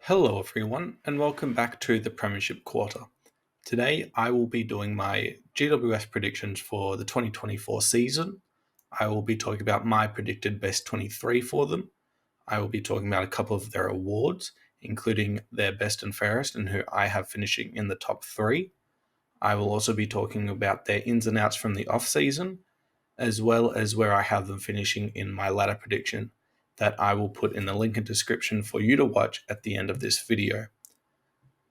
Hello, everyone, and welcome back to the Premiership Quarter. Today, I will be doing my GWS predictions for the 2024 season. I will be talking about my predicted best 23 for them. I will be talking about a couple of their awards, including their best and fairest, and who I have finishing in the top three. I will also be talking about their ins and outs from the off-season, as well as where I have them finishing in my ladder prediction that I will put in the link in description for you to watch at the end of this video.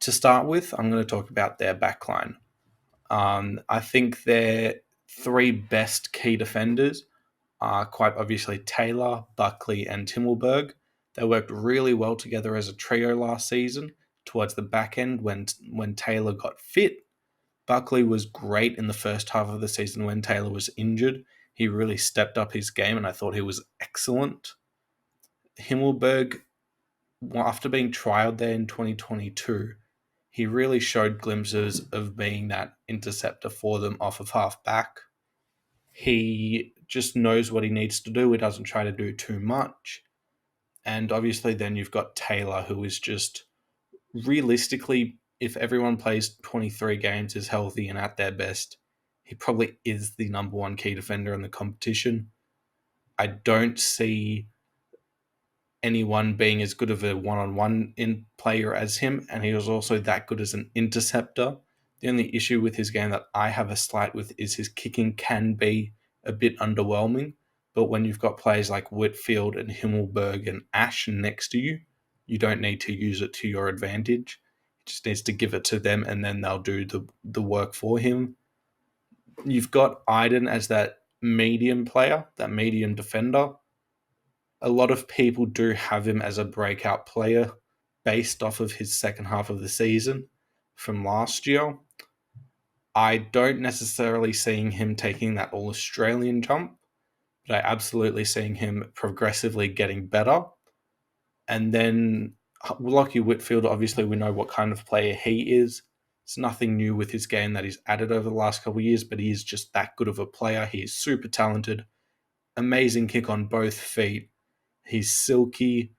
To start with, I'm going to talk about their backline. I think their three best key defenders are quite obviously Taylor, Buckley, and Timmelberg. They worked really well together as a trio last season. Towards the back end, when Taylor got fit, Buckley was great in the first half of the season when Taylor was injured. He really stepped up his game, and I thought he was excellent. Himmelberg, after being trialed there in 2022, he really showed glimpses of being that interceptor for them off of half back. He just knows what he needs to do. He doesn't try to do too much. And obviously, then you've got Taylor, who is just realistically, if everyone plays 23 games, is healthy and at their best, he probably is the number one key defender in the competition. I don't see anyone being as good of a one-on-one in player as him, and he was also that good as an interceptor. The only issue with his game that I have a slight with is his kicking can be a bit underwhelming, but when you've got players like Whitfield and Himmelberg and Ash next to you, you don't need to use it to your advantage. He just needs to give it to them, and then they'll do the work for him. You've got Iden as that medium player, that medium defender. A lot of people do have him as a breakout player based off of his second half of the season from last year. I don't necessarily seeing him taking that All Australian jump, but I absolutely seeing him progressively getting better. And then Lockie Whitfield, obviously we know what kind of player he is. It's nothing new with his game that he's added over the last couple of years, but he is just that good of a player. He is super talented, amazing kick on both feet. He's silky.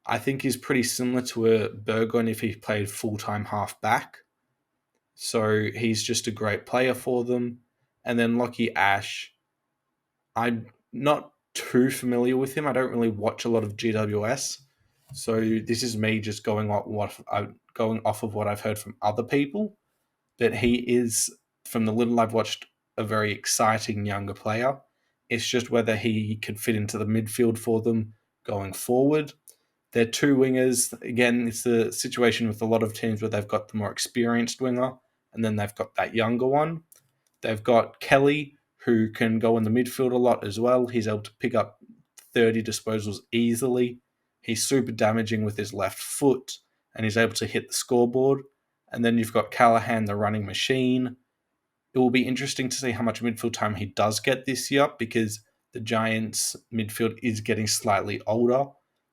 I think he's pretty similar to a Burgon if he played full-time half-back. So he's just a great player for them. And then Lockie Ash, I'm not too familiar with him. I don't really watch a lot of GWS. So this is me just going off of what I've heard from other people. That he is, from the little I've watched, a very exciting younger player. It's just whether he can fit into the midfield for them going forward. They're two wingers. Again, it's a situation with a lot of teams where they've got the more experienced winger and then they've got that younger one. They've got Kelly, who can go in the midfield a lot as well. He's able to pick up 30 disposals easily. He's super damaging with his left foot and he's able to hit the scoreboard. And then you've got Callahan, the running machine. It will be interesting to see how much midfield time he does get this year because the Giants' midfield is getting slightly older.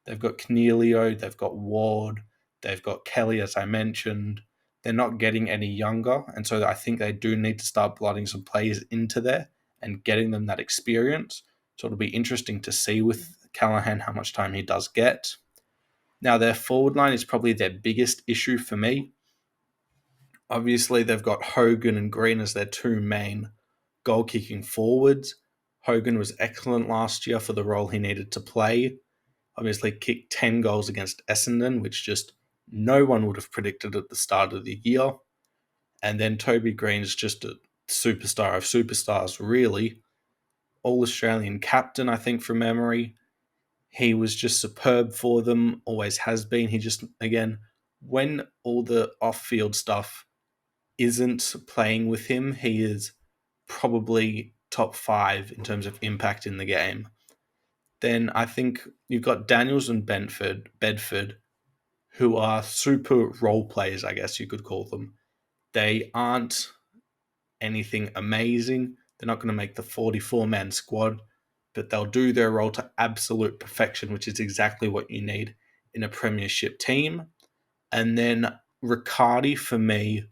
They've got Cornelio, they've got Ward, they've got Kelly, as I mentioned. They're not getting any younger, and so I think they do need to start blooding some players into there and getting them that experience. So it'll be interesting to see with Callahan how much time he does get. Now, their forward line is probably their biggest issue for me. Obviously, they've got Hogan and Green as their two main goal-kicking forwards. Hogan was excellent last year for the role he needed to play. Obviously, kicked 10 goals against Essendon, which just no one would have predicted at the start of the year. And then Toby Green's just a superstar of superstars, really. All-Australian captain, I think, from memory. He was just superb for them, always has been. He just, again, when all the off-field stuff isn't playing with him, he is probably top 5 in terms of impact in the game. Then I think you've got Daniels and Bedford, who are super role players, I guess you could call them. They aren't anything amazing. They're not going to make the 44-man squad, but they'll do their role to absolute perfection, which is exactly what you need in a premiership team. And then Riccardi, for me,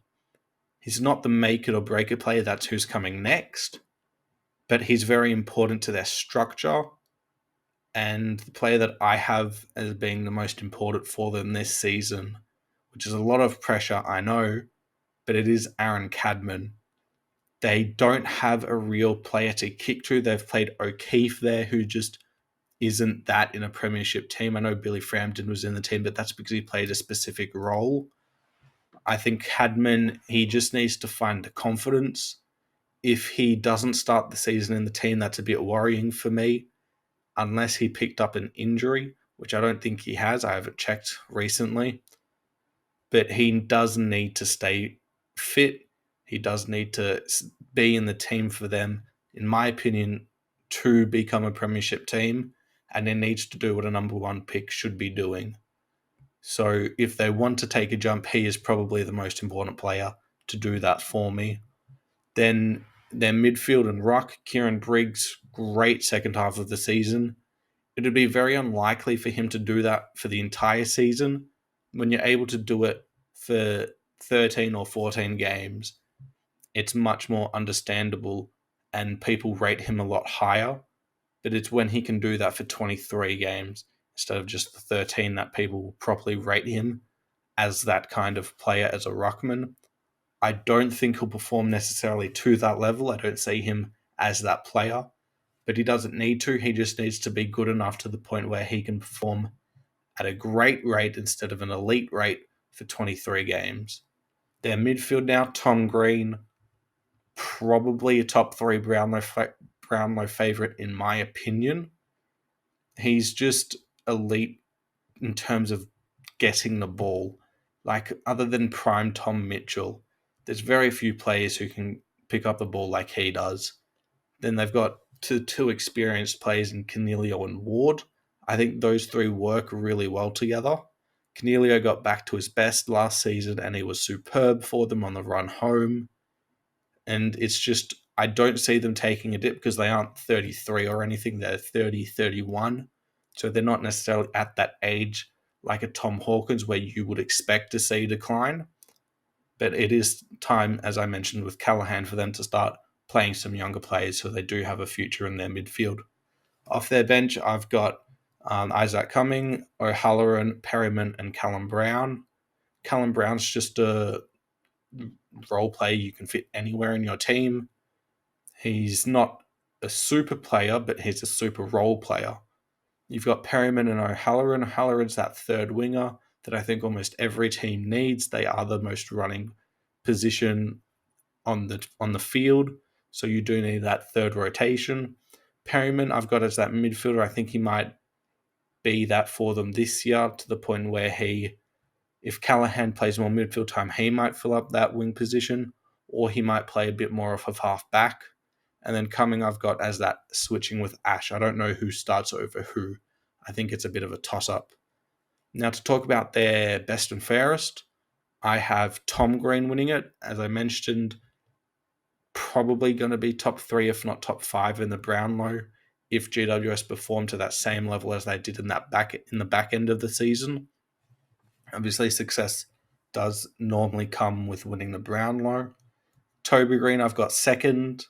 he's not the make it or break it player. That's who's coming next. But he's very important to their structure. And the player that I have as being the most important for them this season, which is a lot of pressure, I know, but it is Aaron Cadman. They don't have a real player to kick to. They've played O'Keefe there, who just isn't that in a premiership team. I know Billy Frampton was in the team, but that's because he played a specific role. I think Cadman, he just needs to find the confidence. If he doesn't start the season in the team, that's a bit worrying for me, unless he picked up an injury, which I don't think he has. I haven't checked recently. But he does need to stay fit. He does need to be in the team for them, in my opinion, to become a premiership team. And he needs to do what a number one pick should be doing. So if they want to take a jump, he is probably the most important player to do that for me. Then their midfield and ruck, Kieran Briggs, great second half of the season. It would be very unlikely for him to do that for the entire season. When you're able to do it for 13 or 14 games, it's much more understandable and people rate him a lot higher. But it's when he can do that for 23 games instead of just the 13 that people will properly rate him as that kind of player, as a ruckman. I don't think he'll perform necessarily to that level. I don't see him as that player, but he doesn't need to. He just needs to be good enough to the point where he can perform at a great rate instead of an elite rate for 23 games. Their midfield now, Tom Green, probably a top three Brownlow favourite in my opinion. He's just elite in terms of getting the ball. Like, other than prime Tom Mitchell, there's very few players who can pick up the ball like he does. Then they've got two experienced players in Cornelio and Ward. I think those three work really well together. Cornelio got back to his best last season and he was superb for them on the run home. And it's just, I don't see them taking a dip because they aren't 33 or anything. They're 30, 31. So they're not necessarily at that age like a Tom Hawkins where you would expect to see decline. But it is time, as I mentioned with Callaghan, for them to start playing some younger players so they do have a future in their midfield. Off their bench, I've got Isaac Cumming, O'Halloran, Perryman, and Callum Brown. Callum Brown's just a role player you can fit anywhere in your team. He's not a super player, but he's a super role player. You've got Perryman and O'Halloran. O'Halloran's that third winger that I think almost every team needs. They are the most running position on the field, so you do need that third rotation. Perryman, I've got as that midfielder. I think he might be that for them this year to the point where if Callaghan plays more midfield time, he might fill up that wing position, or he might play a bit more off of half back. And then Cumming, I've got as that switching with Ash. I don't know who starts over who. I think it's a bit of a toss-up. Now, to talk about their best and fairest, I have Tom Green winning it. As I mentioned, probably going to be top three, if not top five, in the Brownlow if GWS perform to that same level as they did in the back end of the season. Obviously, success does normally come with winning the Brownlow. Toby Green, I've got second.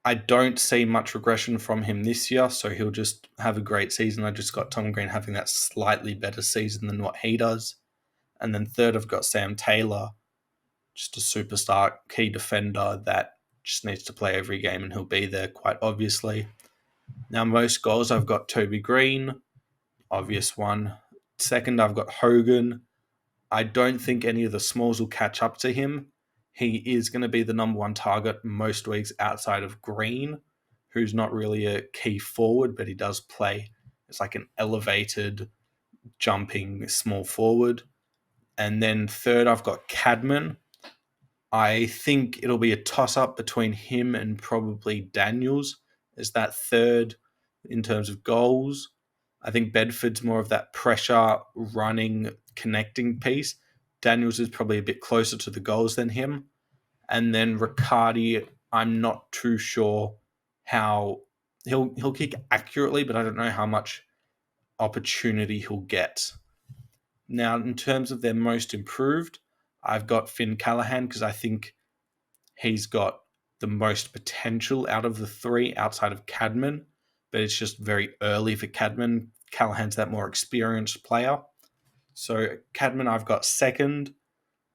I don't see much regression from him this year, so he'll just have a great season. I just got Tom Green having that slightly better season than what he does. And then third, I've got Sam Taylor, just a superstar key defender that just needs to play every game and he'll be there quite obviously. Now, most goals, I've got Toby Green, obvious one. Second, I've got Hogan. I don't think any of the smalls will catch up to him. He is going to be the number one target most weeks outside of Green, who's not really a key forward, but he does play. It's like an elevated, jumping small forward. And then third, I've got Cadman. I think it'll be a toss-up between him and probably Daniels as that third in terms of goals. I think Bedford's more of that pressure, running, connecting piece. Daniels is probably a bit closer to the goals than him. And then Riccardi, I'm not too sure how he'll kick accurately, but I don't know how much opportunity he'll get. Now, in terms of their most improved, I've got Finn Callaghan because I think he's got the most potential out of the three outside of Cadman. but it's just very early for Cadman. Callahan's that more experienced player. So Cadman I've got second,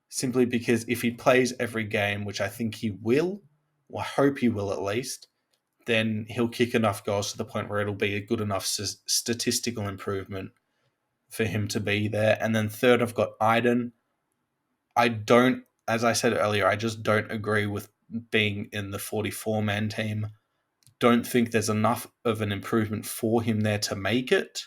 simply because if he plays every game, which I think he will, or I hope he will at least, then he'll kick enough goals to the point where it'll be a good enough statistical improvement for him to be there. And then third, I've got Iden. I don't, as I said earlier, I just don't agree with being in the 44-man team. Don't think there's enough of an improvement for him there to make it.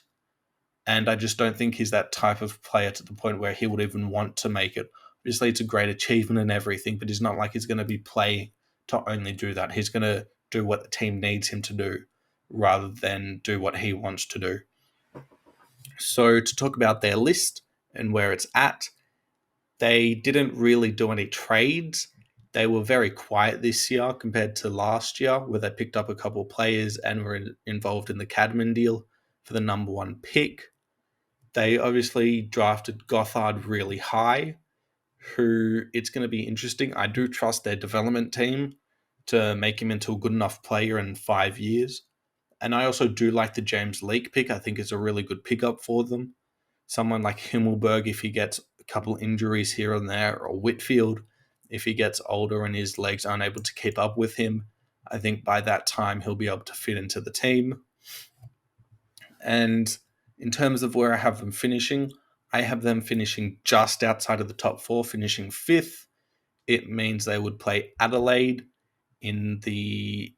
And I just don't think he's that type of player to the point where he would even want to make it. Obviously, it's a great achievement and everything, but it's not like he's going to be playing to only do that. He's going to do what the team needs him to do rather than do what he wants to do. So to talk about their list and where it's at, they didn't really do any trades. They were very quiet this year compared to last year, where they picked up a couple of players and were involved in the Cadman deal for the number one pick. They obviously drafted Gothard really high, who it's going to be interesting. I do trust their development team to make him into a good enough player in 5 years. And I also do like the James Leake pick. I think it's a really good pickup for them. Someone like Himmelberg, if he gets a couple injuries here and there, or Whitfield, if he gets older and his legs aren't able to keep up with him, I think by that time he'll be able to fit into the team. And in terms of where I have them finishing, I have them finishing just outside of the top four, finishing fifth. It means they would play Adelaide in the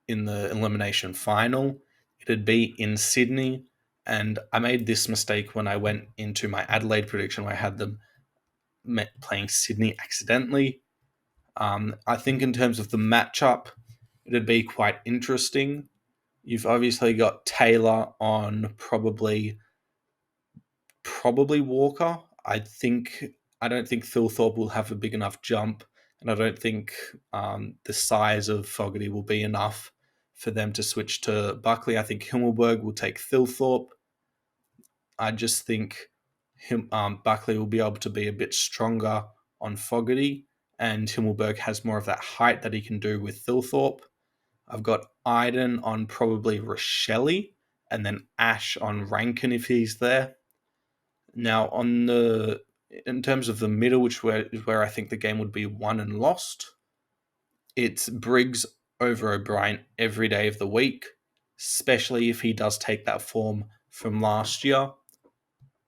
elimination final. It'd be in Sydney. And I made this mistake when I went into my Adelaide prediction where I had them playing Sydney accidentally. I think in terms of the matchup, it'd be quite interesting. You've obviously got Taylor on probably Walker. I don't think Thilthorpe will have a big enough jump, and I don't think the size of Fogarty will be enough for them to switch to Buckley. I think Himmelberg will take Thilthorpe. I just think Buckley will be able to be a bit stronger on Fogarty, and Himmelberg has more of that height that he can do with Thilthorpe. I've got Iden on probably Rochelle, and then Ash on Rankin if he's there. Now, in terms of the middle, which is where I think the game would be won and lost, it's Briggs over O'Brien every day of the week, especially if he does take that form from last year.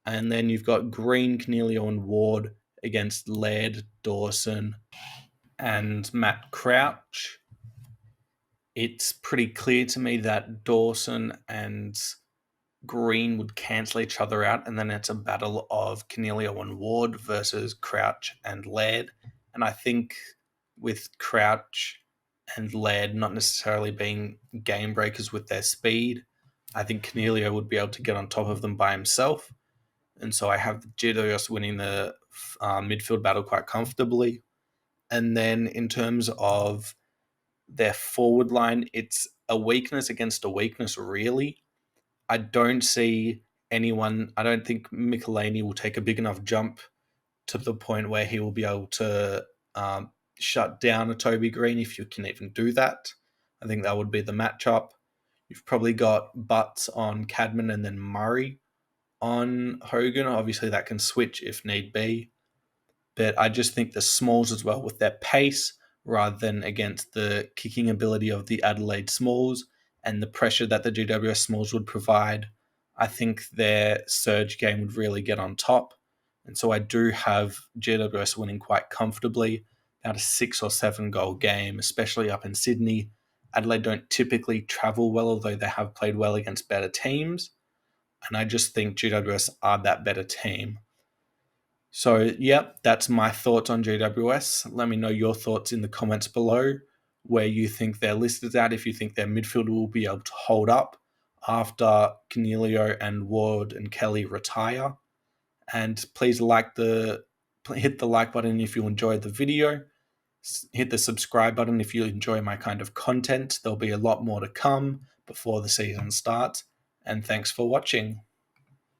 And then you've got Green, Cornelio, and Ward against Laird, Dawson, and Matt Crouch. It's pretty clear to me that Dawson and Green would cancel each other out, and then it's a battle of Cornelio and Ward versus Crouch and Laird. And I think with Crouch and Laird not necessarily being game breakers with their speed, I think Cornelio would be able to get on top of them by himself. And so I have GWS winning the midfield battle quite comfortably. And then in terms of their forward line, it's a weakness against a weakness, really. I don't see anyone. I don't think Michelini will take a big enough jump to the point where he will be able to shut down a Toby Green, if you can even do that. I think that would be the matchup. You've probably got Butts on Cadman and then Murray on Hogan. Obviously, that can switch if need be. But I just think the Smalls as well, with their pace, rather than against the kicking ability of the Adelaide Smalls and the pressure that the GWS Smalls would provide, I think their surge game would really get on top. And so I do have GWS winning quite comfortably, about a 6 or 7 goal game, especially up in Sydney. Adelaide don't typically travel well, although they have played well against better teams. And I just think GWS are that better team. So, yep, that's my thoughts on GWS. Let me know your thoughts in the comments below, where you think they're listed at, if you think their midfield will be able to hold up after Cornelio and Ward and Kelly retire. And please hit the like button if you enjoyed the video. Hit the subscribe button if you enjoy my kind of content. There'll be a lot more to come before the season starts. And thanks for watching.